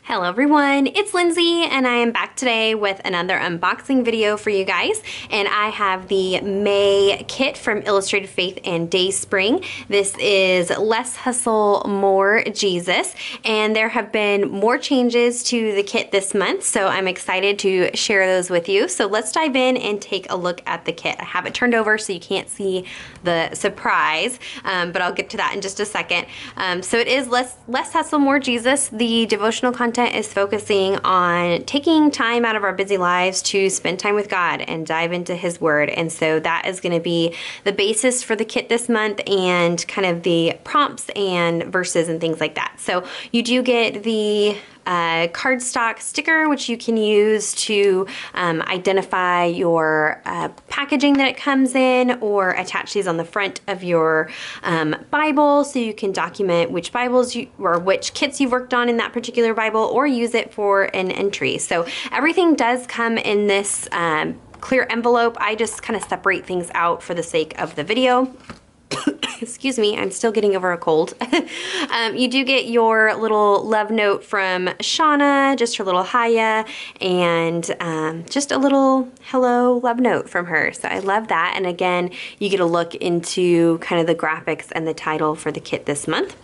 Hello everyone, it's Lindsay and I am back today with another unboxing video for you guys, and I have the May kit from Illustrated Faith and DaySpring. This is Less Hustle, More Jesus, and there have been more changes to the kit this month, so I'm excited to share those with you. So let's dive in and take a look at the kit. I have it turned over so you can't see the surprise, but I'll get to that in just a second. So it is Less Hustle, More Jesus. The devotional content is focusing on taking time out of our busy lives to spend time with God and dive into His Word. And so that is going to be the basis for the kit this month, and kind of the prompts and verses and things like that. So you do get the cardstock sticker, which you can use to identify your packaging that it comes in, or attach these on the front of your Bible so you can document which Bibles or which kits you've worked on in that particular Bible, or use it for an entry. So everything does come in this clear envelope. I just kind of separate things out for the sake of the video. Excuse me, I'm still getting over a cold. You do get your little love note from Shauna, just her little hiya, and just a little hello love note from her. So I love that. And again, you get a look into kind of the graphics and the title for the kit this month.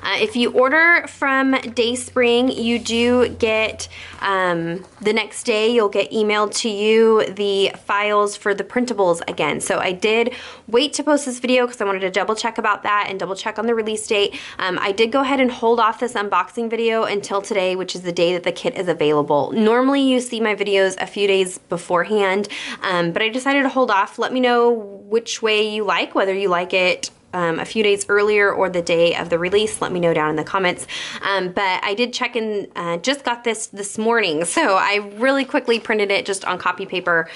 If you order from DaySpring, you do get, the next day you'll get emailed to you the files for the printables again. So I did wait to post this video because I wanted to double check about that and double check on the release date. I did go ahead and hold off this unboxing video until today, which is the day that the kit is available. Normally you see my videos a few days beforehand, but I decided to hold off. Let me know which way you like, whether you like it a few days earlier or the day of the release. Let me know down in the comments. But I did check and just got this morning, so I really quickly printed it just on copy paper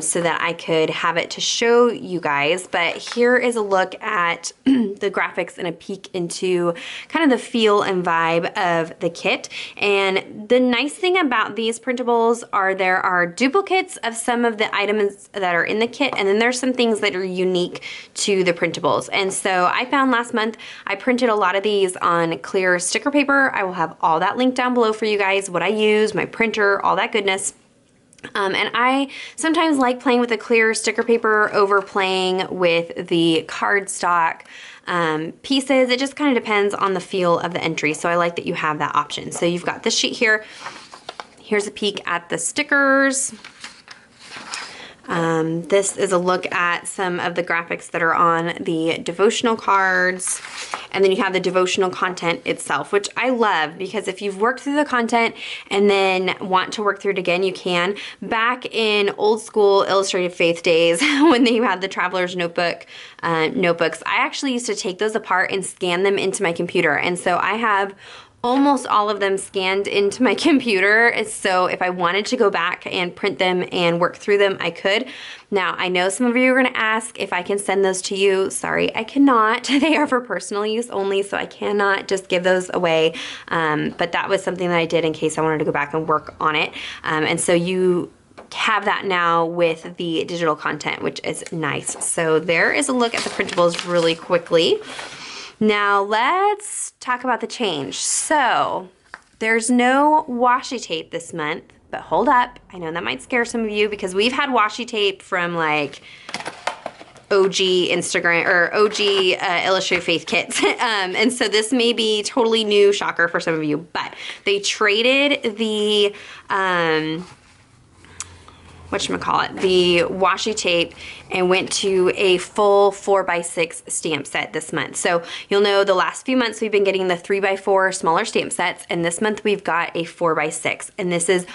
so that I could have it to show you guys. But here is a look at the graphics and a peek into kind of the feel and vibe of the kit. And the nice thing about these printables are there are duplicates of some of the items that are in the kit, and then there's some things that are unique to the printables. And so I found last month I printed a lot of these on clear sticker paper. I will have all that linked down below for you guys, what I use, my printer, all that goodness. And I sometimes like playing with the clear sticker paper over playing with the cardstock pieces. It just kind of depends on the feel of the entry. So I like that you have that option. So you've got this sheet here. Here's a peek at the stickers. This is a look at some of the graphics that are on the devotional cards. And then you have the devotional content itself, which I love, because if you've worked through the content and then want to work through it again, you can. Back in old school Illustrated Faith days, when they had the Traveler's Notebook notebooks, I actually used to take those apart and scan them into my computer. And so I have almost all of them scanned into my computer, so if I wanted to go back and print them and work through them, I could. Now, I know some of you are going to ask if I can send those to you. Sorry, I cannot. They are for personal use only, so I cannot just give those away. But that was something that I did in case I wanted to go back and work on it. And so you have that now with the digital content, which is nice. So there is a look at the printables really quickly. Now let's talk about the change. So there's no washi tape this month, but hold up. I know that might scare some of you because we've had washi tape from like OG Instagram or OG Illustrated Faith kits. And so this may be totally new, shocker for some of you, but they traded the, the washi tape and went to a full 4x6 stamp set this month. So you'll know the last few months we've been getting the 3x4 smaller stamp sets, and this month we've got a 4x6, and this is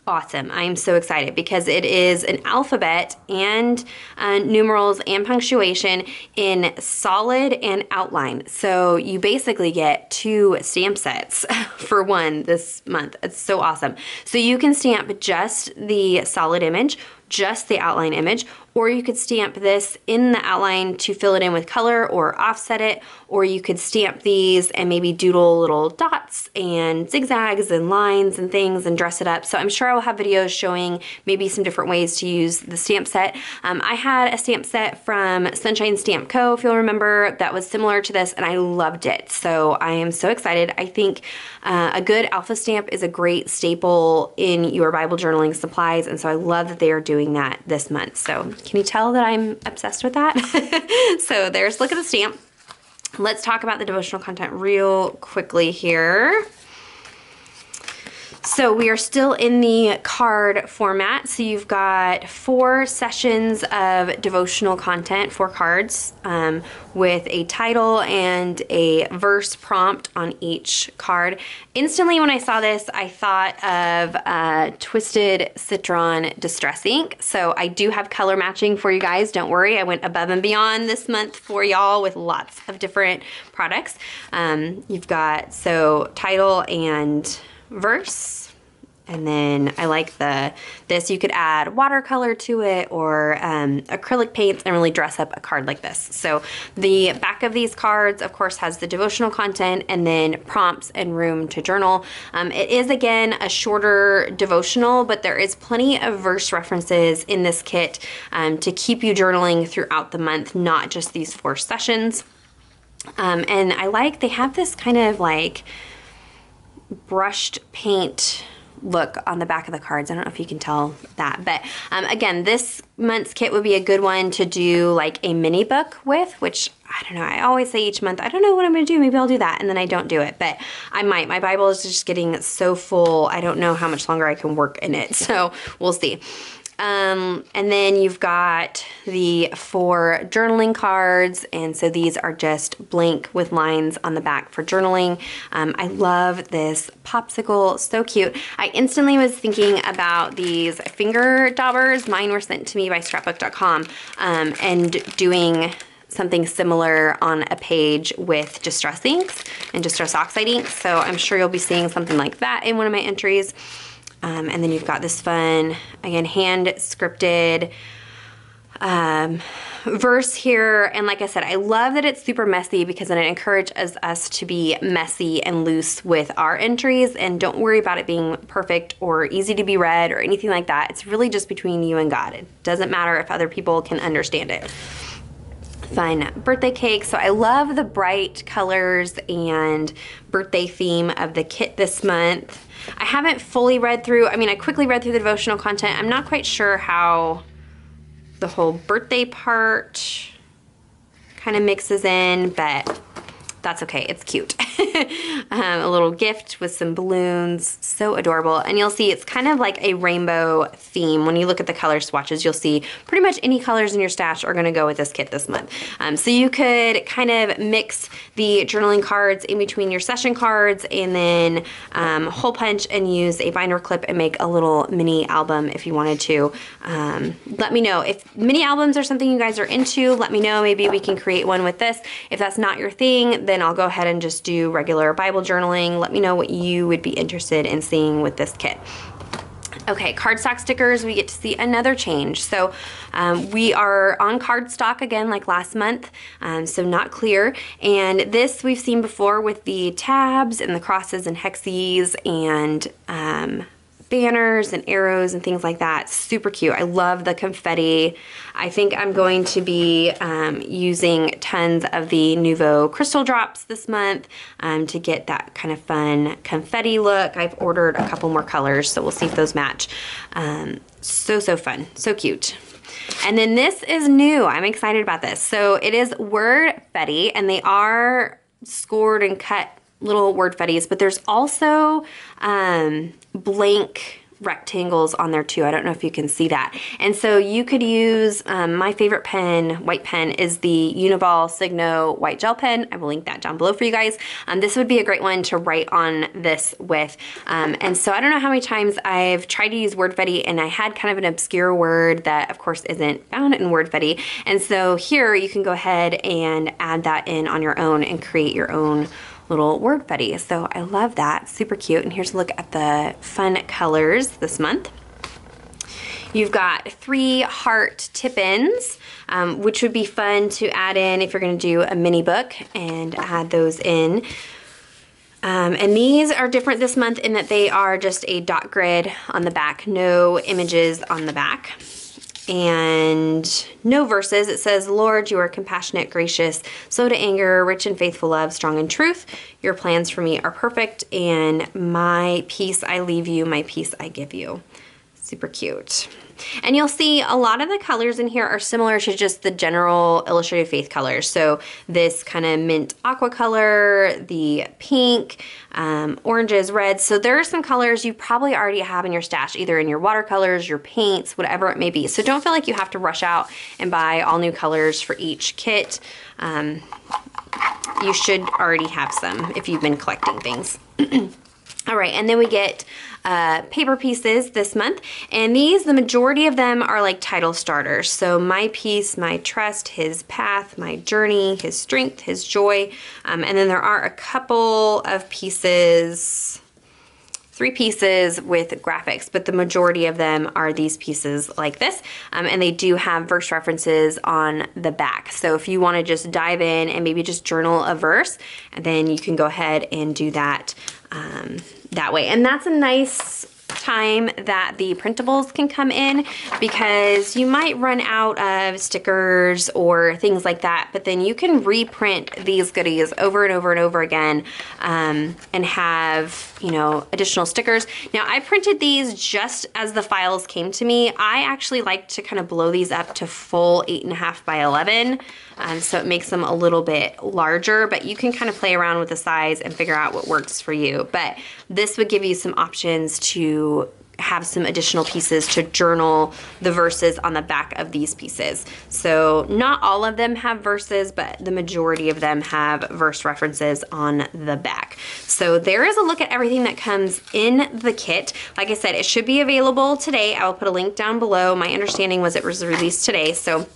awesome. I'm so excited because it is an alphabet and numerals and punctuation in solid and outline. So you basically get 2 stamp sets for one this month. It's so awesome. So you can stamp just the solid image, just the outline image, or you could stamp this in the outline to fill it in with color or offset it, or you could stamp these and maybe doodle little dots and zigzags and lines and things and dress it up. So I'm sure I will have videos showing maybe some different ways to use the stamp set. I had a stamp set from Sunshine Stamp Co., if you'll remember, that was similar to this, and I loved it. So I am so excited. I think a good alpha stamp is a great staple in your Bible journaling supplies, and so I love that they are doing that this month. So can you tell that I'm obsessed with that? So there's, look at the stamp. Let's talk about the devotional content real quickly here. So we are still in the card format. So you've got 4 sessions of devotional content, 4 cards, with a title and a verse prompt on each card. Instantly when I saw this, I thought of Twisted Citron Distress Ink. So I do have color matching for you guys. Don't worry, I went above and beyond this month for y'all with lots of different products. You've got, so title and verse, and then I like this, you could add watercolor to it or acrylic paints and really dress up a card like this. So the back of these cards, of course, has the devotional content and then prompts and room to journal. It is, again, a shorter devotional, but there is plenty of verse references in this kit to keep you journaling throughout the month, not just these 4 sessions. And I like, they have this kind of like brushed paint look on the back of the cards. I don't know if you can tell that, but again, this month's kit would be a good one to do like a mini book with, which I don't know, I always say each month, I don't know what I'm gonna do, maybe I'll do that, and then I don't do it, but I might. My Bible is just getting so full, I don't know how much longer I can work in it, so we'll see. And then you've got the 4 journaling cards, and so these are just blank with lines on the back for journaling. I love this popsicle, so cute. I instantly was thinking about these finger daubers. Mine were sent to me by scrapbook.com, and doing something similar on a page with distress inks and distress oxide inks, so I'm sure you'll be seeing something like that in one of my entries. And then you've got this fun, again, hand scripted verse here. And like I said, I love that it's super messy because then it encourages us to be messy and loose with our entries, and don't worry about it being perfect or easy to be read or anything like that. It's really just between you and God. It doesn't matter if other people can understand it. Fun birthday cake. So I love the bright colors and birthday theme of the kit this month. I haven't fully read through, I mean, I quickly read through the devotional content. I'm not quite sure how the whole birthday part kind of mixes in, but that's okay, it's cute. A little gift with some balloons, so adorable. And you'll see it's kind of like a rainbow theme. When you look at the color swatches, you'll see pretty much any colors in your stash are gonna go with this kit this month. So you could kind of mix the journaling cards in between your session cards and then hole punch and use a binder clip and make a little mini album if you wanted to. Let me know if mini albums are something you guys are into. Let me know, maybe we can create one with this. If that's not your thing, then I'll go ahead and just do regular Bible journaling. Let me know what you would be interested in seeing with this kit. Okay, cardstock stickers, we get to see another change. So we are on cardstock again like last month, so not clear. And this we've seen before with the tabs and the crosses and hexes and banners and arrows and things like that. Super cute. I love the confetti. I think I'm going to be using tons of the Nuvo crystal drops this month to get that kind of fun confetti look. I've ordered a couple more colors, so we'll see if those match. So fun, so cute. And then this is new. I'm excited about this. So it is Wordfetti, and they are scored and cut little Wordfettis, but there's also blank rectangles on there too. I don't know if you can see that. And so you could use, my favorite pen, white pen, is the Uniball Signo white gel pen. I will link that down below for you guys. This would be a great one to write on this with. And so I don't know how many times I've tried to use Wordfetti and I had kind of an obscure word that of course isn't found in Wordfetti. And so here you can go ahead and add that in on your own and create your own little Wordfetti. So I love that, super cute. And here's a look at the fun colors this month. You've got 3 heart tip-ins, which would be fun to add in if you're going to do a mini book and add those in. And these are different this month in that they are just a dot grid on the back, no images on the back, and no verses. It says, Lord, you are compassionate, gracious, slow to anger, rich in faithful love, strong in truth. Your plans for me are perfect, and my peace I leave you, my peace I give you. Super cute. And you'll see a lot of the colors in here are similar to just the general Illustrated Faith colors. So this kind of mint aqua color, the pink, oranges, reds. So there are some colors you probably already have in your stash, either in your watercolors, your paints, whatever it may be. So don't feel like you have to rush out and buy all new colors for each kit. You should already have some if you've been collecting things. All right, and then we get paper pieces this month, and these, the majority of them are like title starters. So my peace, my trust, his path, my journey, his strength, his joy, and then there are a couple of pieces, 3 pieces with graphics, but the majority of them are these pieces like this, and they do have verse references on the back. So if you want to just dive in and maybe just journal a verse, and then you can go ahead and do that that way. And that's a nice time that the printables can come in, because you might run out of stickers or things like that, but then you can reprint these goodies over and over and over again, and have, you know, additional stickers. Now I printed these just as the files came to me. I actually like to kind of blow these up to full 8.5 by 11. So it makes them a little bit larger, but you can kind of play around with the size and figure out what works for you. But this would give you some options to have some additional pieces to journal the verses on the back of these pieces. So not all of them have verses, but the majority of them have verse references on the back. So there is a look at everything that comes in the kit. Like I said, it should be available today. I will put a link down below. My understanding was it was released today, so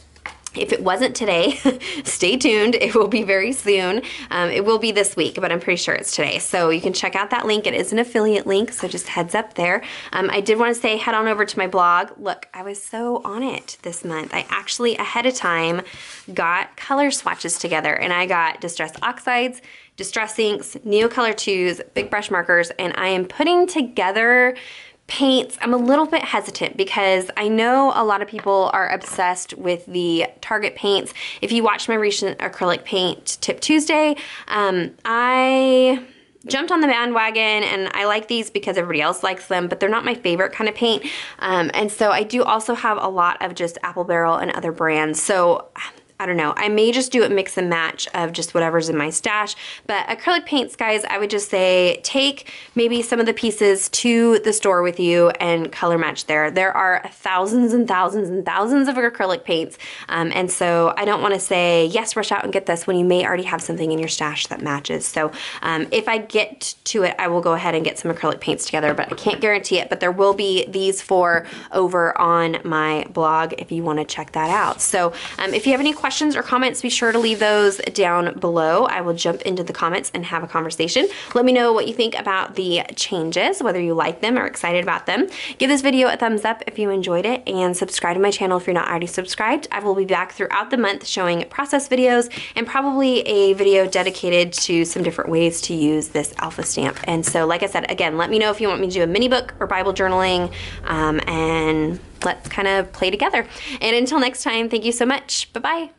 if it wasn't today, stay tuned. It will be very soon. It will be this week, but I'm pretty sure it's today. So you can check out that link. It is an affiliate link, so just heads up there. I did want to say, head on over to my blog. Look, I was so on it this month. I actually, ahead of time, got color swatches together, and I got Distress Oxides, Distress Inks, Neocolor 2s, Big Brush Markers, and I am putting together paints. I'm a little bit hesitant because I know a lot of people are obsessed with the Target paints. If you watch my recent acrylic paint tip Tuesday, I jumped on the bandwagon, and I like these because everybody else likes them, but they're not my favorite kind of paint. And so I do also have a lot of just Apple Barrel and other brands. So I don't know, I may just do a mix and match of just whatever's in my stash. But acrylic paints, guys, I would just say take maybe some of the pieces to the store with you and color match there. There are thousands and thousands and thousands of acrylic paints. And so I don't want to say, yes, rush out and get this when you may already have something in your stash that matches. So if I get to it, I will go ahead and get some acrylic paints together, but I can't guarantee it. But there will be these 4 over on my blog if you want to check that out. So if you have any questions or comments, be sure to leave those down below. I will jump into the comments and have a conversation. Let me know what you think about the changes, whether you like them or excited about them. Give this video a thumbs up if you enjoyed it, and subscribe to my channel if you're not already subscribed. I will be back throughout the month showing process videos and probably a video dedicated to some different ways to use this alpha stamp. And so, like I said, again, let me know if you want me to do a mini book or Bible journaling, and let's kind of play together. And until next time, thank you so much. Bye-bye.